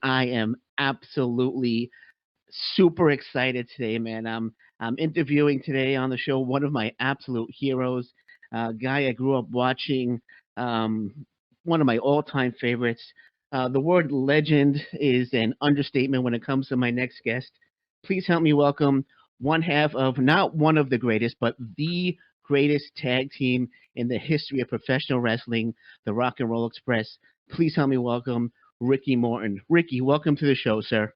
I am absolutely super excited today, man. I'm interviewing today on the show one of my absolute heroes, a guy I grew up watching, um, one of my all-time favorites. The word legend is an understatement when it comes to my next guest. Please help me welcome one half of not one of the greatest, but the greatest tag team in the history of professional wrestling, the Rock and Roll Express. Please help me welcome Ricky Morton. Ricky, welcome to the show, sir.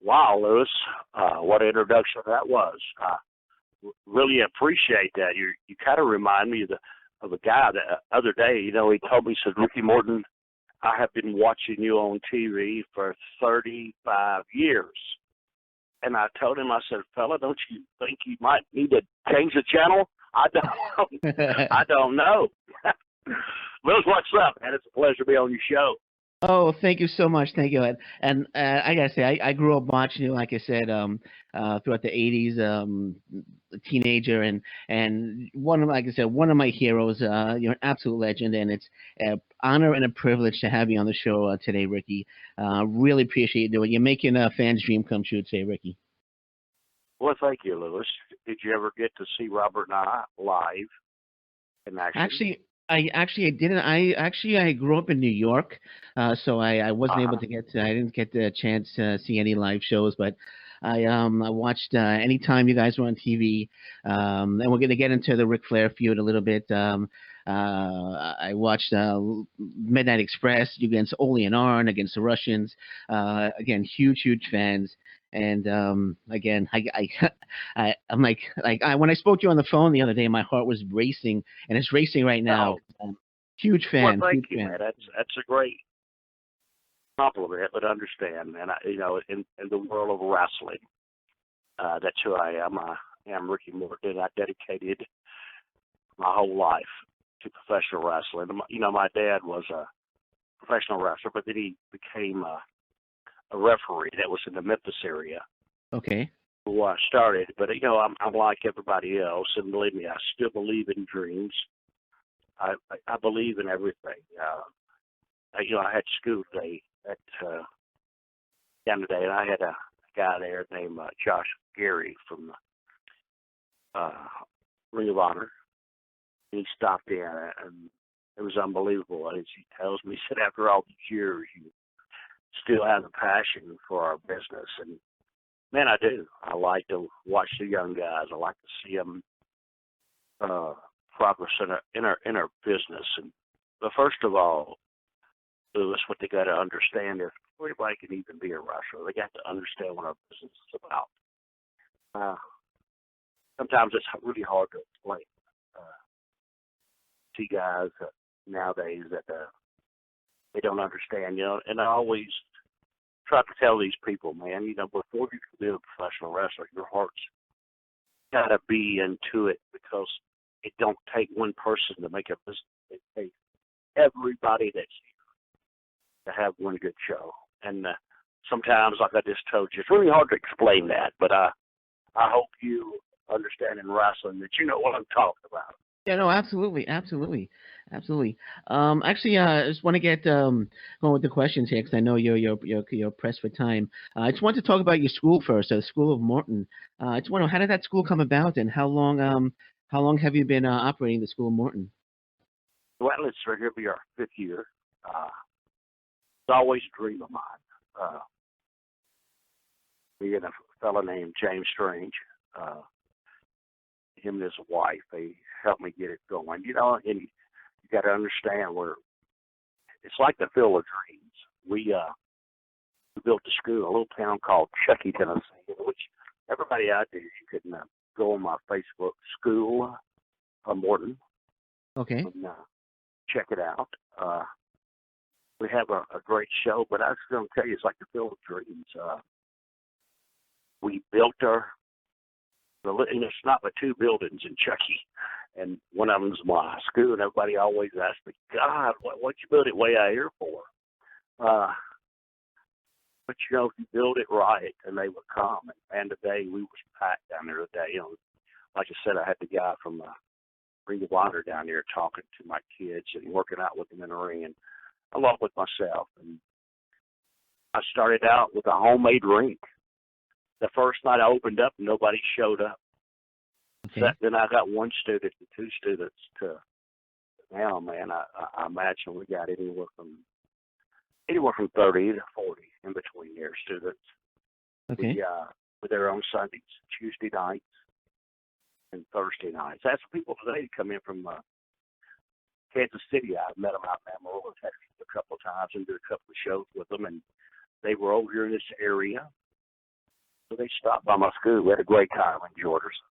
Wow, Lewis, what an introduction that was. Really appreciate that. You kind of remind me of a guy the other day. You know, he told me, he said, Ricky Morton, I have been watching you on TV for 35 years. And I told him, I said, fella, don't you think you might need to change the channel? I don't, I don't know. Lewis, what's up, man? It's a pleasure to be on your show. Oh, thank you so much. Thank you. And I gotta say, I grew up watching you, like I said, throughout the '80s, a teenager, and one of, like I said, one of my heroes. You're an absolute legend, and it's an honor and a privilege to have you on the show today, Ricky. Really appreciate you doing. You're making a fan's dream come true today, Ricky. Well, thank you, Lewis. Did you ever get to see Robert and I live in action? I didn't. I grew up in New York, so I wasn't able Uh-huh. to get to. I didn't get the chance to see any live shows, but I watched anytime you guys were on TV. And we're gonna get into the Ric Flair feud a little bit. I watched Midnight Express against Ole and Arn against the Russians. Again, huge fans. And again, I'm when I spoke to you on the phone the other day, my heart was racing, and it's racing right now. Oh, Huge well, fan, thank huge you, fan. man. That's a great compliment, but understand, man. In the world of wrestling, that's who I am. I am Ricky Morton. I dedicated my whole life to professional wrestling. My dad was a professional wrestler, but then he became a referee that was in the Memphis area Okay. where I started. But I'm like everybody else, and believe me, I still believe in dreams. I believe in everything. I had school today at down today, and I had a guy there named Josh Gary from uh, Ring of Honor. He stopped in, and it was unbelievable. As he tells me, he said, after all these years, you still have a passion for our business. And, man, I do. I like to watch the young guys. I like to see them progress in our business. But first of all, Lewis, what they got to understand is before anybody can even be a wrestler, they got to understand what our business is about. Sometimes it's really hard to explain. See guys nowadays that they don't understand, and I always try to tell these people, man, before you can be a professional wrestler, your heart's got to be into it because it don't take one person to make a business. It takes everybody that's here to have one good show. And sometimes, like I just told you, it's really hard to explain that, but I hope you understand in wrestling that you know what I'm talking about. Yeah, no, absolutely. Actually, I just want to get going with the questions here because I know you're pressed for time. I just want to talk about your school first, the School of Morton. I just want to know how did that school come about, and how long have you been operating the School of Morton? Well, it's right here be our fifth year. It's always a dream of mine. Me and a fellow named James Strange, him and his wife, they helped me get it going. And you got to understand it's like the field of dreams. We built a school, a little town called Chucky, Tennessee, which everybody out there, you can go on my Facebook, School of Morton, Okay. and check it out. We have a great show, but I was going to tell you, it's like the field of dreams. We built and it's not but two buildings in Chucky, and one of them's my school, and everybody always asks me, God, what you build it way out here for? But if you build it right, and they would come. And today we was packed down there today. Like I said, I had the guy from Ring of Honor down there talking to my kids and working out with them in the ring, and along with myself. And I started out with a homemade rink. The first night I opened up, nobody showed up. Okay. So then I got one student and two students to now, man, I imagine we got anywhere from 30 to 40 in between there students. Okay. With their own Sundays, Tuesday nights, and Thursday nights. That's people today come in from Kansas City. I've met them out in Amarillo, Texas a couple of times and did a couple of shows with them, and they were over here in this area. So they stopped by my school. We had a great time, enjoyed ourselves.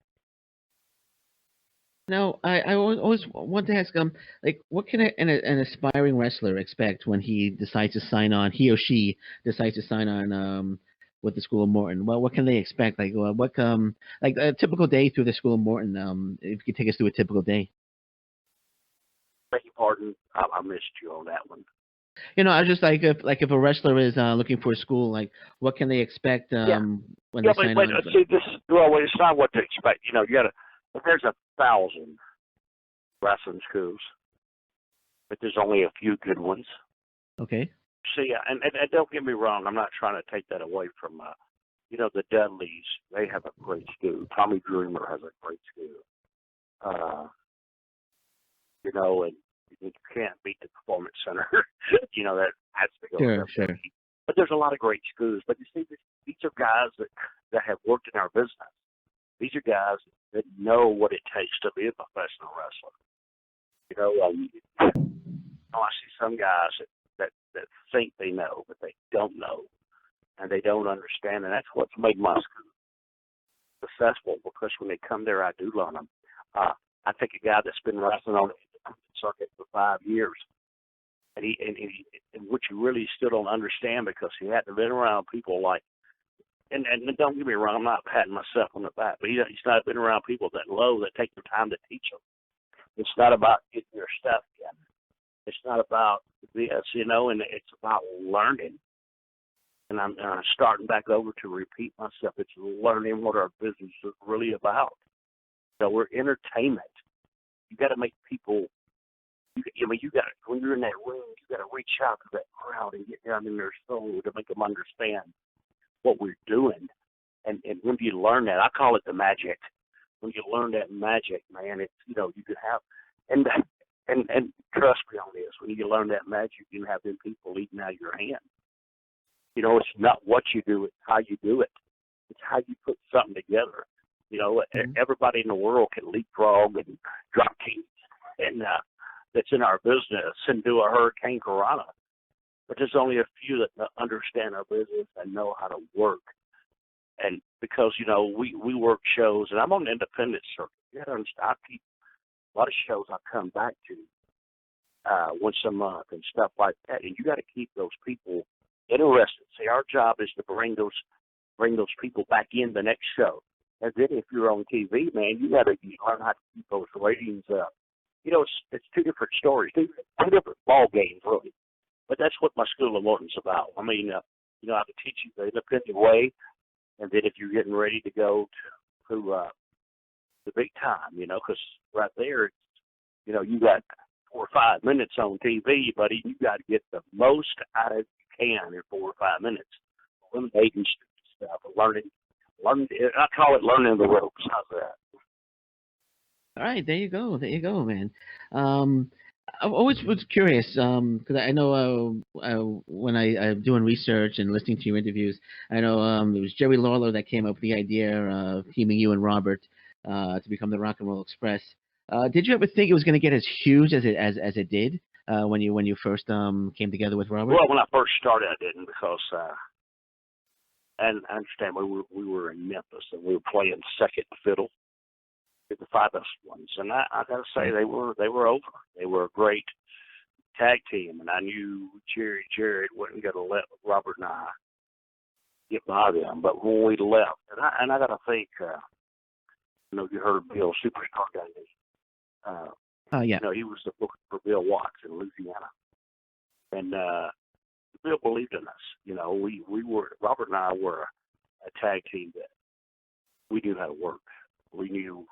Now, I always want to ask, like, what can an aspiring wrestler expect when he decides to sign on, he or she decides to sign on, with the School of Morton? Well, what can they expect? Like, like a typical day through the School of Morton. If you could take us through a typical day. Beg your pardon, I missed you on that one. I was just like, if a wrestler is looking for a school, like, what can they expect when they sign on? See, it's not what to expect. You gotta. There's 1,000 wrestling schools, but there's only a few good ones. Okay. See, and don't get me wrong, I'm not trying to take that away from, the Dudleys. They have a great school. Tommy Dreamer has a great school. And you can't beat the Performance Center. That has to go. Sure. But there's a lot of great schools. But you see, these are guys that have worked in our business. These are guys that know what it takes to be a professional wrestler. I see some guys that think they know, but they don't know, and they don't understand, and that's what's made my school successful. Because when they come there, I do learn them. I think a guy that's been wrestling on the circuit for 5 years, and which you really still don't understand because he hadn't been around people like. And don't get me wrong, I'm not patting myself on the back, but he's not been around people that take the time to teach them. It's not about getting your stuff together. It's not about this, and it's about learning. And I'm starting back over to repeat myself. It's learning what our business is really about. So we're entertainment. You got to make people. You got to, when you're in that room, you got to reach out to that crowd and get down in their soul to make them understand what we're doing. And when you learn that, I call it the magic. When you learn that magic, man, it's you can have and trust me on this. When you learn that magic, you can have them people eating out of your hand. It's not what you do; it's how you do it. It's how you put something together. Everybody in the world can leapfrog and drop kicks, and that's in our business and do a hurricane karate. But there's only a few that understand our business and know how to work. And because, we work shows, and I'm on the independent circuit. You got to understand, I keep a lot of shows I come back to once a month and stuff like that. And you got to keep those people interested. See, our job is to bring those people back in the next show. And then if you're on TV, man, you got to learn how to keep those ratings up. It's two different stories, two different ball games, really. But that's what my School of Morton's about. I mean, I can teach you the independent way, and then if you're getting ready to go to the big time, because right there, you got 4 or 5 minutes on TV, buddy. You got to get the most out of it you can in 4 or 5 minutes. Eliminating stuff, learning. I call it learning the ropes. How's that? All right, there you go, man. I always was curious because I know when I'm doing research and listening to your interviews, I know it was Jerry Lawler that came up with the idea of teaming you and Robert to become the Rock and Roll Express. Did you ever think it was going to get as huge as it did when you first came together with Robert? Well, when I first started, I didn't because and I understand we were in Memphis and we were playing second fiddle. The 5 best ones, and I gotta say they were over. They were a great tag team, and I knew Jared wasn't gonna let Robert and I get by them. But when we left, and I gotta think, you heard of Bill Superstar guy. Yeah. He was the booker for Bill Watts in Louisiana, and Bill believed in us. We were Robert and I were a tag team that we knew how to work. We knew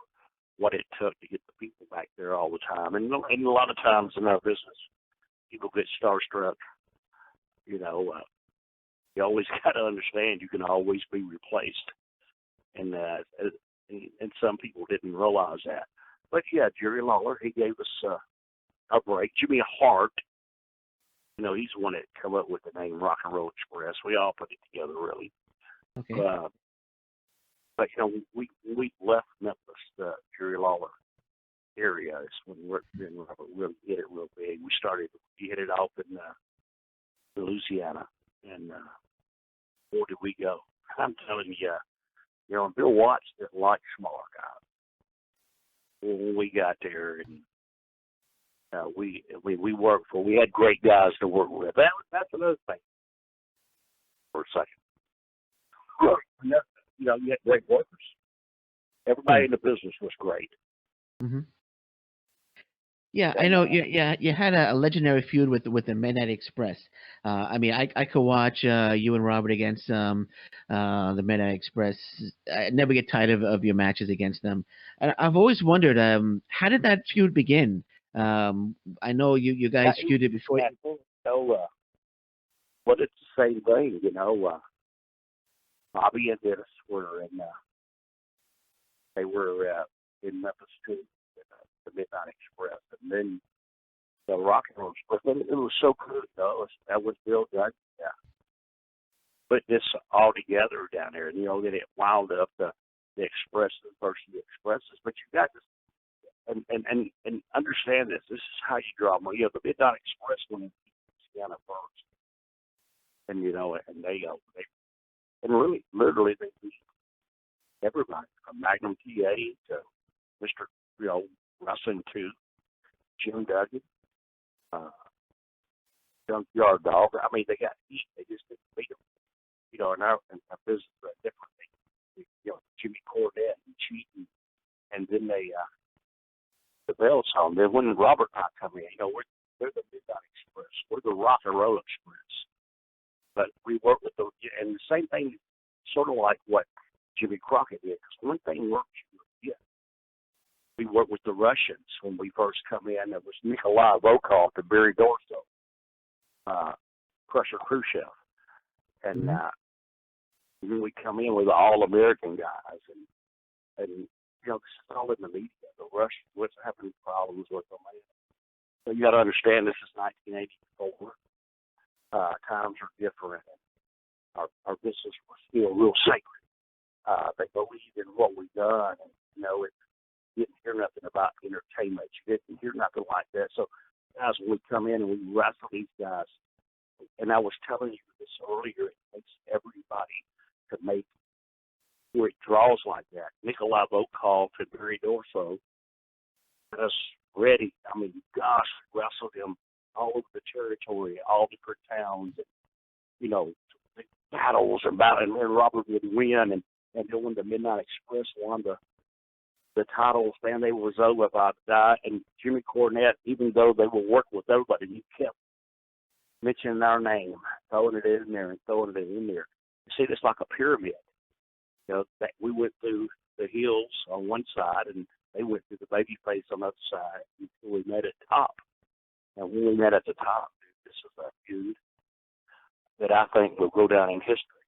what it took to get the people back there all the time. And a lot of times in our business, people get starstruck, You always got to understand you can always be replaced, and some people didn't realize that. But yeah, Jerry Lawler, he gave us a break. Jimmy Hart, he's the one that come up with the name Rock and Roll Express. We all put it together, really. Okay. But we left Memphis, the Jerry Lawler area. It's when Robert really hit it real big. We hit it off in Louisiana, and where did we go? I'm telling you, Bill Watts didn't like smaller guys. When we got there, and we worked for. We had great guys to work with. That's another thing. For a second, you had great workers. Everybody in the business was great. Mm-hmm. Yeah, I know. You had a legendary feud with the Midnight Express. I mean, I could watch you and Robert against the Midnight Express. I never get tired of your matches against them. And I've always wondered, how did that feud begin? I know you guys feuded before. But it's the same thing, Bobby and Dennis were in. They were in Memphis too. The Midnight Express, and then the Rock and Roll Express. It was so good, that was Bill Dudley. Yeah. Put this all together down there, and then it wound up the Expresses versus the Expresses. But you got this, and understand this. This is how you draw money. The Midnight Express went in Louisiana first, and and they really literally they beat everybody from Magnum TA to Mr. Wrestling to Jim Duggan, Junkyard Dog. I mean, they got heat. They just didn't beat them. In our business, different things. Jimmy Cornette and cheating, and then the bells on. Then when Robert and I come in, we're the Midnight Express. We're the Rock and Roll Express. But we work with and the same thing, sort of like what Jimmy Crockett did. Because one thing works. We worked with the Russians when we first come in. It was Nikolai Volkov and Barry Dorso, Crusher Khrushchev. And when we come in with the all-American guys, and this is all in the media. The Russians was having problems with them. So you got to understand this is 1984. Times are different. Our business was still real sacred. They believed in what we done, and you didn't hear nothing about entertainment. You didn't hear nothing like that. So, guys, when we come in and we wrestle these guys, and I was telling you this earlier, it takes everybody to make where it draws like that. Nikolai Volkov and Barry Dorso got us ready. I mean, gosh, we wrestled them all over the territory, all different towns, and, battles and then Robert would win, and then when the Midnight Express won the titles, man, they was over by that. And Jimmy Cornette, even though they were working with everybody, he kept mentioning our name, throwing it in there and throwing it in there. You see, it's like a pyramid. That we went through the heels on one side, and they went through the baby face on the other side until we met at the top. And when we met at the top, this is a feud that I think will go down in history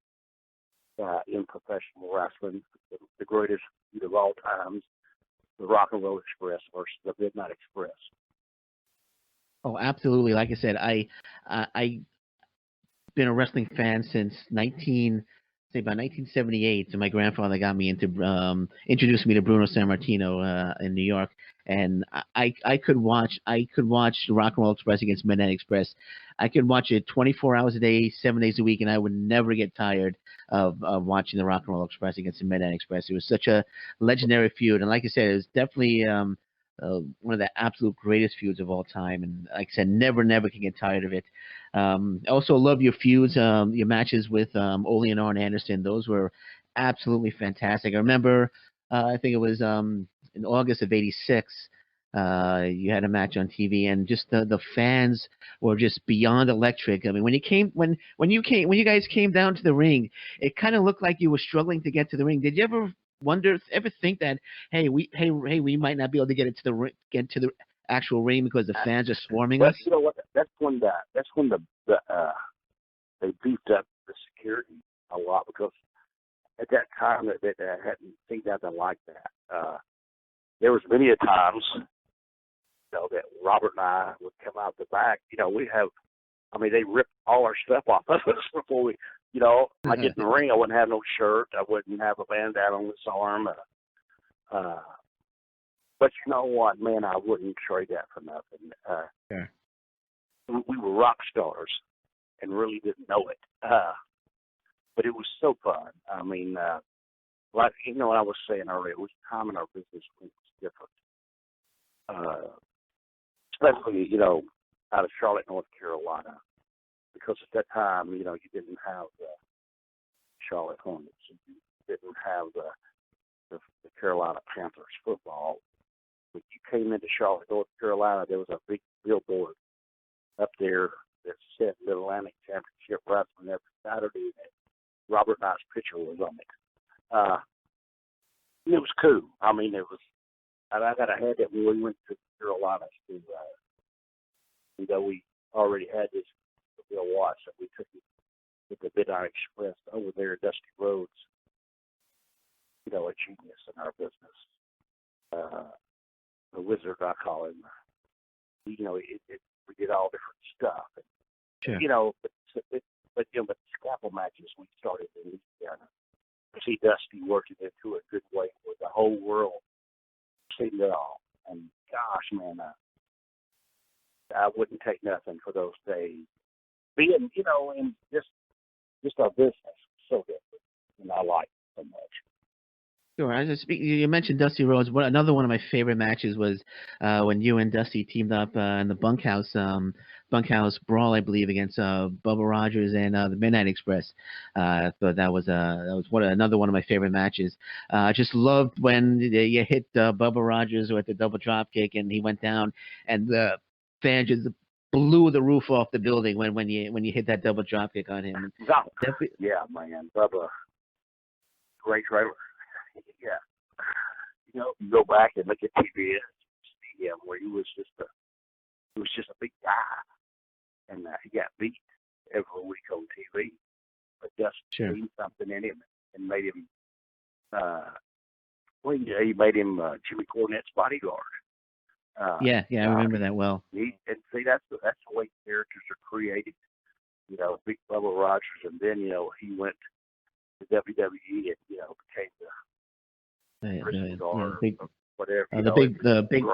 in professional wrestling. The greatest feud of all times. The Rock and Roll Express versus the Midnight Express. Oh, absolutely. Like I said, I've been a wrestling fan since about 1978. So my grandfather got me introduced me to Bruno Sammartino in New York, and I could watch the Rock and Roll Express against Midnight Express. I could watch it 24 hours a day, 7 days a week, and I would never get tired of watching the Rock and Roll Express against the Midnight Express. It was such a legendary feud, and like I said, it was definitely one of the absolute greatest feuds of all time. And like I said, never can get tired of it. I also love your feuds, your matches with Ole and Arn Anderson. Those were absolutely fantastic. I remember, I think it was in August of '86. You had a match on TV, and just the fans were just beyond electric. I mean, when you guys came down to the ring, it kind of looked like you were struggling to get to the ring. Did you ever think that we might not be able to get to the actual ring because the fans are swarming us? You know what? That's when they beefed up the security a lot because at that time that I hadn't seen nothing like that. There was many a times, that Robert and I would come out the back. They ripped all our stuff off of us before we, I get in the ring. I wouldn't have no shirt. I wouldn't have a bandana on this arm. But you know what, man? I wouldn't trade that for nothing. Sure. We were rock stars and really didn't know it. But it was so fun. Like what I was saying earlier, it was time in our business was different. Especially, out of Charlotte, North Carolina, because at that time, you didn't have the Charlotte Hornets, and you didn't have the Carolina Panthers football. When you came into Charlotte, North Carolina, there was a big billboard up there that said Mid-Atlantic Championship Wrestling every Saturday, and Robert Knight's picture was on it. It was cool. It was, and I got ahead that when we went to Carolina to, we already had this Bill Watts, that we took it with the Midnight Express over there, Dusty Rhodes, a genius in our business. The wizard, I call him. We did all different stuff. And, Sure. But the scalpel matches we started in Louisiana. To see Dusty working into a good way where the whole world seen it all. And gosh, man, I wouldn't take nothing for those days. Being, in just our business so different, and I like it so much. Sure. You mentioned Dusty Rhodes. Another one of my favorite matches was when you and Dusty teamed up in the bunkhouse brawl, I believe, against Bubba Rogers and the Midnight Express. So that was another one of my favorite matches. I just loved when you hit Bubba Rogers with the double drop kick and he went down, and the fan just blew the roof off the building when you hit that double drop kick on him. Yeah, man, Bubba, great trailer. Yeah, you go back and look at TBS, see him where he was just a big guy, and he got beat every week on TV. But just seen something in him and made him. He made him Jimmy Cornette's bodyguard. I remember that well. And see, that's the way characters are created. Big Bubba Rogers, and then he went to WWE and became the whatever.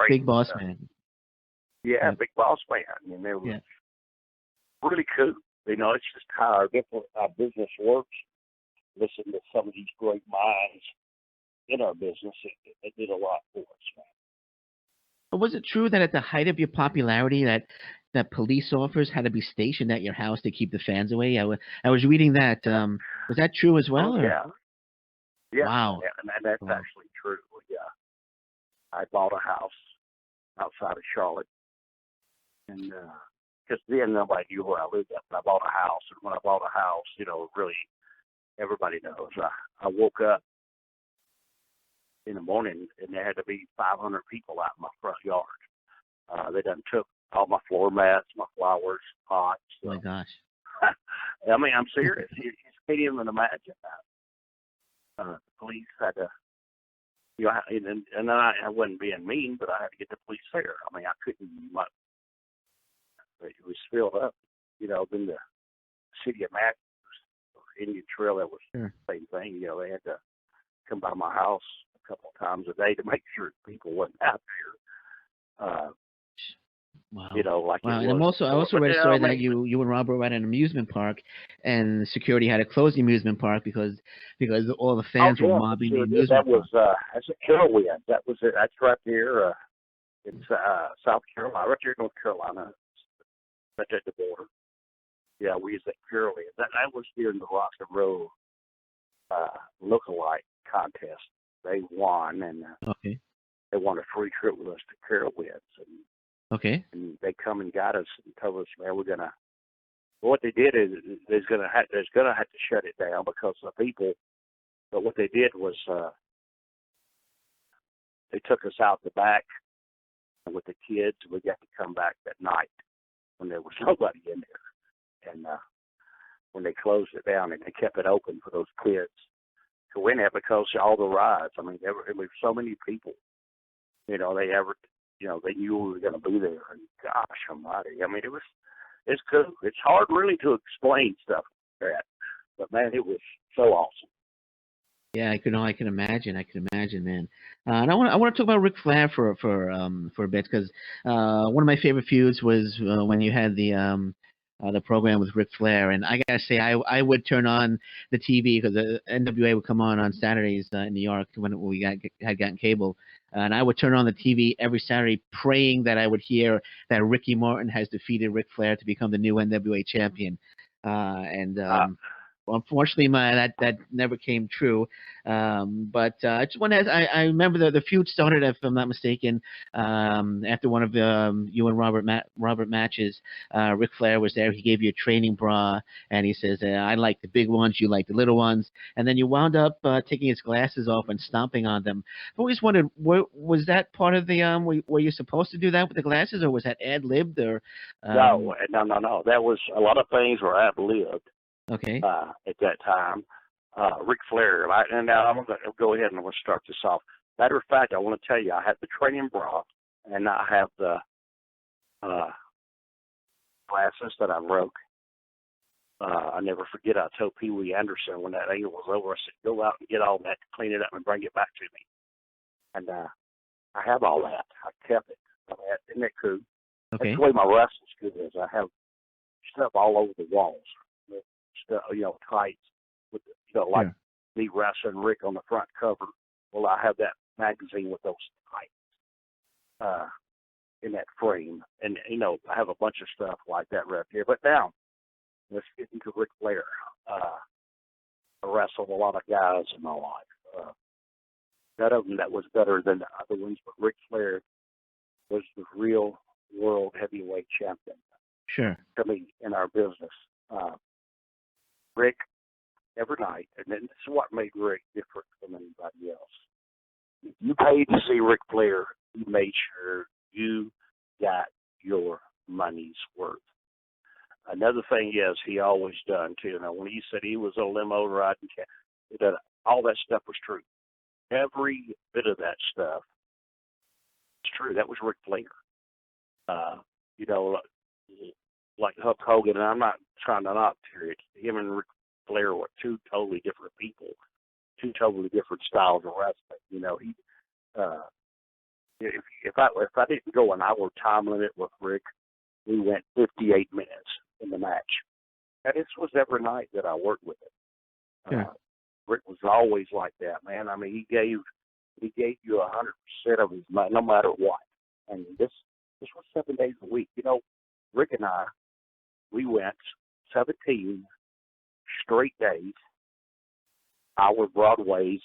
Big boss man. Yeah, big boss man. It was really cool. It's just how our business works. Listen to some of these great minds in our business. It did a lot for us, man. But was it true that at the height of your popularity that police officers had to be stationed at your house to keep the fans away? I was reading that. Was that true as well? Yeah. Wow. Yeah, and that's actually true. Yeah. I bought a house outside of Charlotte, and because then nobody knew where I lived at. But I bought a house, and when I bought a house, really everybody knows. I woke up in the morning, and there had to be 500 people out in my front yard. They done took all my floor mats, my flowers, pots. Oh my gosh. I'm serious. You can't even imagine that. The police had to, and I wasn't being mean, but I had to get the police there. I couldn't. It was filled up. Then the city of Matthews, Indian Trail, that was the same thing. They had to come by my house a couple of times a day to make sure people wasn't out there. Wow. Like wow. It and was. I also read a story that you and Robert were at an amusement park, and security had to close the amusement park because all the fans were mobbing the amusement park. That's a Carolyn. That was it. That's right there. It's South Carolina, right there in North Carolina, right at the border. Yeah, we used that Carolyn. That was during the Rock and Roll lookalike contest. They won, and they won a free trip with us to Carolyn's. And they come and got us and told us, man, we're gonna. What they did is there's gonna have to shut it down because the people. But what they did was they took us out the back with the kids. We got to come back that night when there was nobody in there, and when they closed it down and they kept it open for those kids to win it because all the rides. I mean, there were so many people. They knew we were going to be there. And gosh almighty, I mean, it's cool. It's hard really to explain stuff like that, but man, it was so awesome. Yeah, I can imagine. I can imagine, man. And I want to talk about Ric Flair for a bit because one of my favorite feuds was when you had the program with Ric Flair, and I gotta say I would turn on the TV because the NWA would come on Saturdays in New York when we had gotten cable, and I would turn on the TV every Saturday praying that I would hear that Ricky Morton has defeated Ric Flair to become the new NWA champion, and unfortunately, that never came true. But I just want to. I remember the feud started, if I'm not mistaken, after one of you and Robert matches. Ric Flair was there. He gave you a training bra, and he says, "I like the big ones. You like the little ones." And then you wound up taking his glasses off and stomping on them. I've always wondered, was that part of the were you supposed to do that with the glasses, or was that ad libbed? Or no. That was a lot of things were ad libbed. Okay. At that time, Ric Flair, and now I'm going to go ahead and I'm going to start this off. Matter of fact, I want to tell you, I have the training bra, and I have the glasses that I broke. I never forget, I told Pee Wee Anderson when that angle was over, I said, go out and get all that, clean it up, and bring it back to me. And I have all that. I kept it. Isn't that cool? Okay. That's the way my wrestling's good is. I have stuff all over the walls. Stuff, tights with, like me wrestling Rick on the front cover. Well, I have that magazine with those tights in that frame, and I have a bunch of stuff like that right here. But now, let's get into Ric Flair. I wrestled a lot of guys in my life. None of them that was better than the other ones, but Ric Flair was the real world heavyweight champion. Sure. To me, in our business. Rick, every night, and then this is what made Rick different from anybody else. If you paid to see Ric Flair, you made sure you got your money's worth. Another thing is he always done, too. Now, when he said he was a limo riding cat, all that stuff was true. Every bit of that stuff is true. That was Ric Flair. Like Hulk Hogan, and I'm not trying to knock Terry. Him and Ric Flair were two totally different people, two totally different styles of wrestling. If I didn't go an hour time limit with Rick, we went 58 minutes in the match, and this was every night that I worked with him. Yeah. Rick was always like that, man. I mean, he gave you 100% of his money, no matter what. And this was 7 days a week. Rick and I. We went 17 straight days, our Broadways,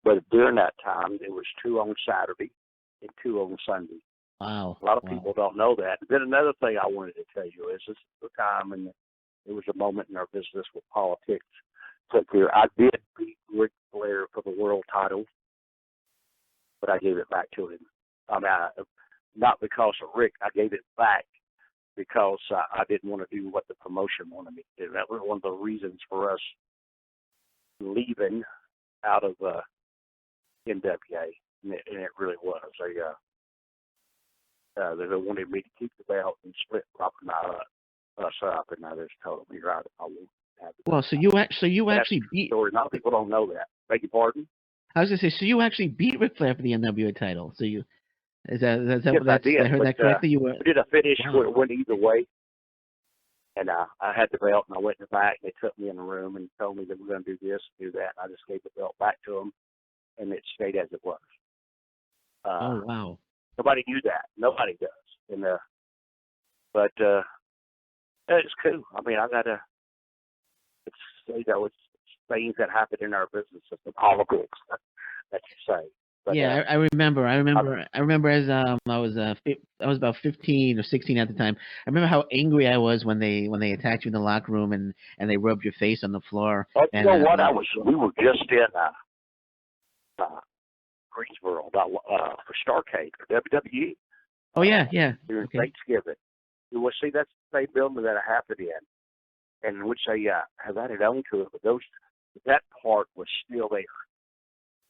but during that time, there was 2 on Saturday and 2 on Sunday. Wow. A lot of people don't know that. Then another thing I wanted to tell you is this is the time, and there was a moment in our business with politics. I did beat Ric Flair for the world title, but I gave it back to him. I mean, not because of Rick. I gave it back because I didn't want to do what the promotion wanted me to do. That was one of the reasons for us leaving out of NWA, and it really was. They wanted me to keep the belt and split us up, and I just told them, you're right, I won't have it. Well, so you actually beat. Story. A lot of people don't know that. Beg your pardon? I was gonna say, so you actually beat Ric Flair for the NWA title. So you. Is that yes, I heard that correctly? We did a finish where it went either way. And I had the belt, and I went in the back, and they took me in the room and told me that we're going to do this, do that. And I just gave the belt back to them, and it stayed as it was. Oh, wow. Nobody knew that. Nobody does. And but it's cool. I mean, it's things that happen in our business, it's the politics that you say. But, yeah, I remember as I was about 15 or 16 at the time. I remember how angry I was when they attacked you in the locker room and they rubbed your face on the floor. You know what? We were just in Greensboro for Starrcade for WWE. Oh yeah. During Okay. Thanksgiving. You will see that's the same building that I happened in. and which they have added on to it, but that part was still there.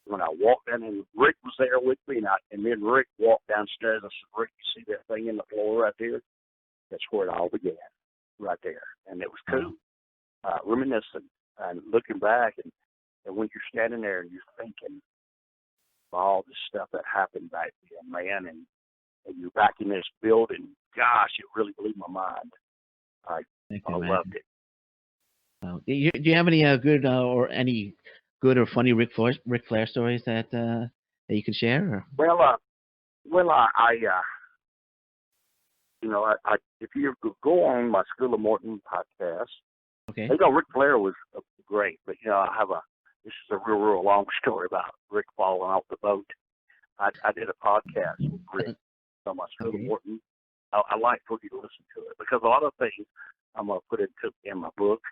When I walked in, and Rick was there with me, and then Rick walked downstairs. I said, "Rick, you see that thing in the floor right there? That's where it all began, right there." And it was cool, reminiscing and looking back, and when you're standing there and you're thinking of all the stuff that happened back then, man, and you're back in this building, gosh, it really blew my mind. I loved it. Do you have any good or any good or funny Ric Flair stories that you can share? Or? Well, I you know, if you go on my School of Morton podcast, okay, you know, Ric Flair was great, but you know, this is a real long story about Rick falling off the boat. I did a podcast with Rick on my School of Morton. I like for you to listen to it because a lot of things I'm gonna put in my book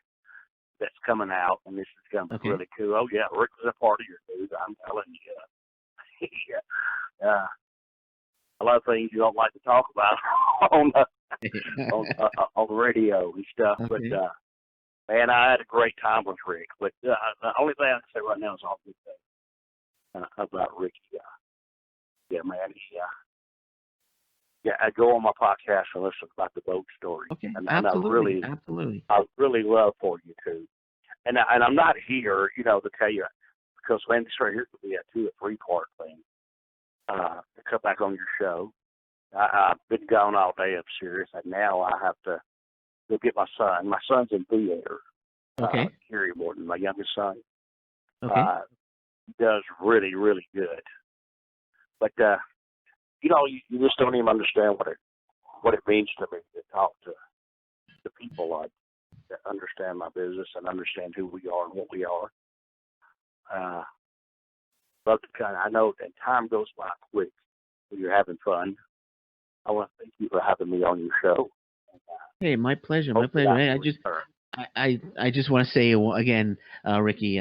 that's coming out, and this is going to be really cool. Oh, yeah, Rick was a part of your dude. I'm telling you. Yeah. A lot of things you don't like to talk about on the radio and stuff. But, man, I had a great time with Rick. But the only thing I can say right now is all good things about Ricky. Yeah, man, I go on my podcast and listen about the boat story. Okay, and absolutely. I really love for you to. And I'm not here, you know, to tell you, because man, this right here could be a 2 or 3-part thing to come back on your show. I've been gone all day. I'm serious, and now I have to go get my son. My son's in theater. Kerry Morton, my youngest son. He does really, really good. But you know, you just don't even understand what it means to me to talk to people like that understand my business and understand who we are and what we are. But I know that time goes by quick when you're having fun. I want to thank you for having me on your show. Hey, my pleasure. My pleasure. Hey, I just want to say again, Ricky,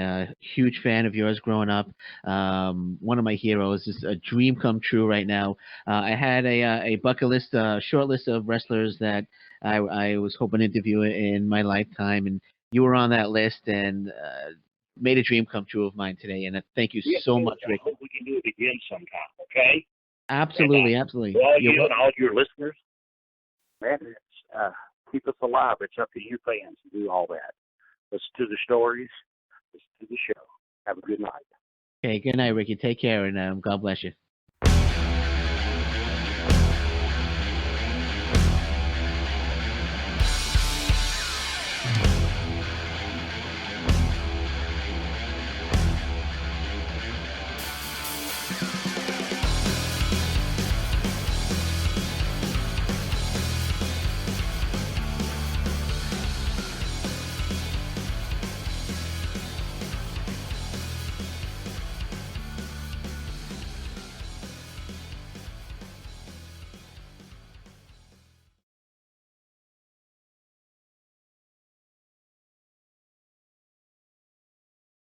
huge fan of yours growing up. One of my heroes. Is a dream come true right now. I had a bucket list, short list of wrestlers that I was hoping to interview in my lifetime, and you were on that list and made a dream come true of mine today. And thank you so much, Ricky. I hope we can do it again sometime. Okay? Absolutely. For all you and all your listeners, man, keep us alive. It's up to you fans to do all that. Listen to the stories. Listen to the show. Have a good night. Okay, good night, Ricky. Take care, and God bless you.